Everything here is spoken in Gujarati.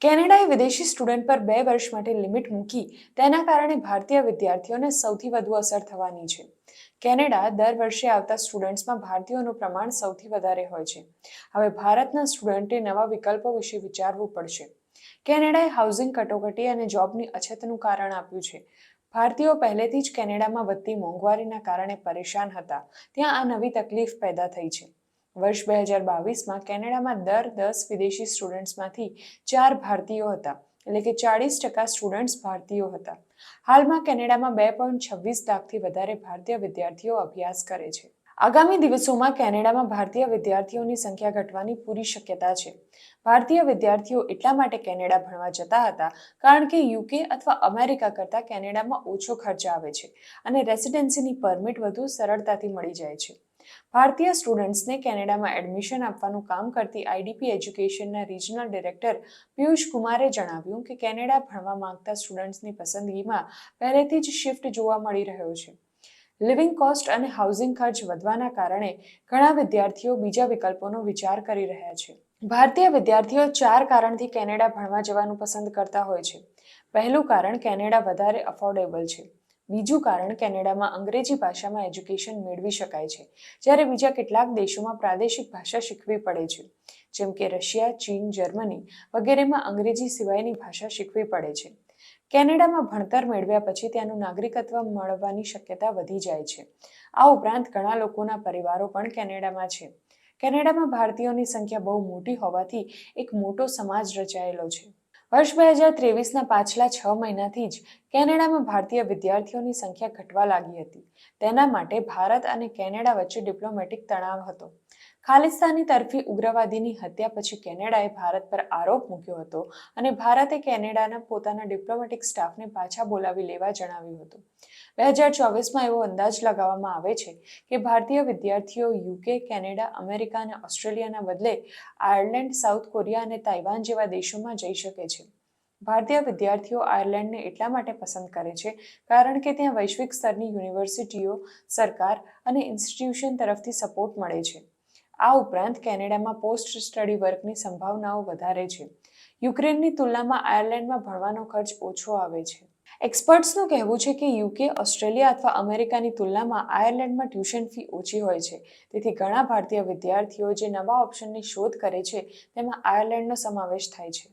કેનેડાએ વિદેશી સ્ટુડન્ટ પર 2 વર્ષ માટે લિમિટ મૂકી, તેના કારણે ભારતીય વિદ્યાર્થીઓને સૌથી વધુ અસર થવાની છે. કેનેડા દર વર્ષે આવતા સ્ટુડન્ટ્સમાં ભારતીયોનું પ્રમાણ સૌથી વધારે હોય છે. હવે ભારતના સ્ટુડન્ટે નવા વિકલ્પો વિશે વિચારવું પડશે. કેનેડાએ હાઉસિંગ કટોકટી અને જોબની અછતનું કારણ આપ્યું છે. ભારતીયો પહેલેથી જ કેનેડામાં વધતી મોંઘવારીના કારણે પરેશાન હતા. ત્યાં આ નવી તકલીફ પેદા થઈ છે. વર્ષ 2022માં કેનેડામાં દર 10 વિદેશી સ્ટુડન્ટ્સમાંથી 4 ભારતીયો હતા, એટલે કે 40% સ્ટુડન્ટ્સ ભારતીયો હતા. હાલમાં કેનેડામાં 2.26 લાખથી વધારે ભારતીય વિદ્યાર્થીઓ અભ્યાસ કરે છે. આગામી દિવસોમાં કેનેડામાં ભારતીય વિદ્યાર્થીઓની સંખ્યા ઘટવાની પૂરી શક્યતા છે. ભારતીય વિદ્યાર્થીઓ એટલા માટે કેનેડા ભણવા જતા હતા કારણ કે યુકે અથવા અમેરિકા કરતાં કેનેડામાં ઓછો ખર્ચ આવે છે અને રેસિડેન્સીની પરમિટ વધુ સરળતાથી મળી જાય છે. ભારતીય સ્ટુડન્ટ્સને કેનેડામાં એડમિશન આપવાનું કામ કરતી આઈડીપી એજ્યુકેશનના રિજનલ ડિરેક્ટર પિયુષ કુમારે જણાવ્યું કે કેનેડા ભણવા માંગતા સ્ટુડન્ટ્સની પસંદગીમાં પહેલેથી જ શિફ્ટ જોવા મળી રહ્યો છે. લિવિંગ કોસ્ટ અને હાઉસિંગ ખર્ચ વધવાના કારણે ઘણા વિદ્યાર્થીઓ બીજા વિકલ્પોનો વિચાર કરી રહ્યા છે. ભારતીય વિદ્યાર્થીઓ 4 કારણથી કેનેડા ભણવા જવાનું પસંદ કરતા હોય છે. પહેલું કારણ, કેનેડા વધારે અફોર્ડેબલ છે. બીજું કારણ, કેનેડામાં અંગ્રેજી ભાષામાં એજ્યુકેશન મેળવી શકાય છે, જ્યારે બીજા કેટલાક દેશોમાં પ્રાદેશિક ભાષા શીખવી પડે છે, જેમ કે રશિયા, ચીન, જર્મની વગેરેમાં અંગ્રેજી સિવાયની ભાષા શીખવી પડે છે. કેનેડામાં ભણતર મેળવ્યા પછી ત્યાંનું નાગરિકત્વ મળવાની શક્યતા વધી જાય છે. આ ઉપરાંત ઘણા લોકોના પરિવારો પણ કેનેડામાં છે. કેનેડામાં ભારતીયોની સંખ્યા બહુ મોટી હોવાથી એક મોટો સમાજ રચાયેલો છે. વર્ષ 2023ના પાછલા 6 મહિનાથી જ કેનેડામાં ભારતીય વિદ્યાર્થીઓની સંખ્યા ઘટવા લાગી હતી. તેના માટે ભારત અને કેનેડા વચ્ચે ડિપ્લોમેટિક તણાવ હતો. ખાલિસ્તાની તરફી ઉગ્રવાદીની હત્યા પછી કેનેડાએ ભારત પર આરોપ મૂક્યો હતો અને ભારતે કેનેડાના પોતાના ડિપ્લોમેટિક સ્ટાફને પાછા બોલાવી લેવા જણાવ્યું હતું. 2024માં એવો અંદાજ લગાવવામાં આવે છે કે ભારતીય વિદ્યાર્થીઓ યુકે, કેનેડા, અમેરિકા અને ઓસ્ટ્રેલિયાના બદલે આયર્લેન્ડ, સાઉથ કોરિયા અને તાઇવાન જેવા દેશોમાં જઈ શકે છે. ભારતીય વિદ્યાર્થીઓ આયર્લેન્ડને એટલા માટે પસંદ કરે છે કારણ કે ત્યાં વૈશ્વિક સ્તરની યુનિવર્સિટીઓ, સરકાર અને ઇન્સ્ટિટ્યુશન તરફથી સપોર્ટ મળે છે. આ ઉપરાંત કેનેડામાં પોસ્ટ સ્ટડી વર્કની સંભાવનાઓ વધારે છે. યુક્રેનની તુલનામાં આયર્લેન્ડમાં ભણવાનો ખર્ચ ઓછો આવે છે. એક્સપર્ટ્સનું કહેવું છે કે યુકે, ઓસ્ટ્રેલિયા અથવા અમેરિકાની તુલનામાં આયર્લેન્ડમાં ટ્યુશન ફી ઓછી હોય છે. તેથી ઘણા ભારતીય વિદ્યાર્થીઓ જે નવા ઓપ્શનની શોધ કરે છે તેમાં આયર્લેન્ડનો સમાવેશ થાય છે.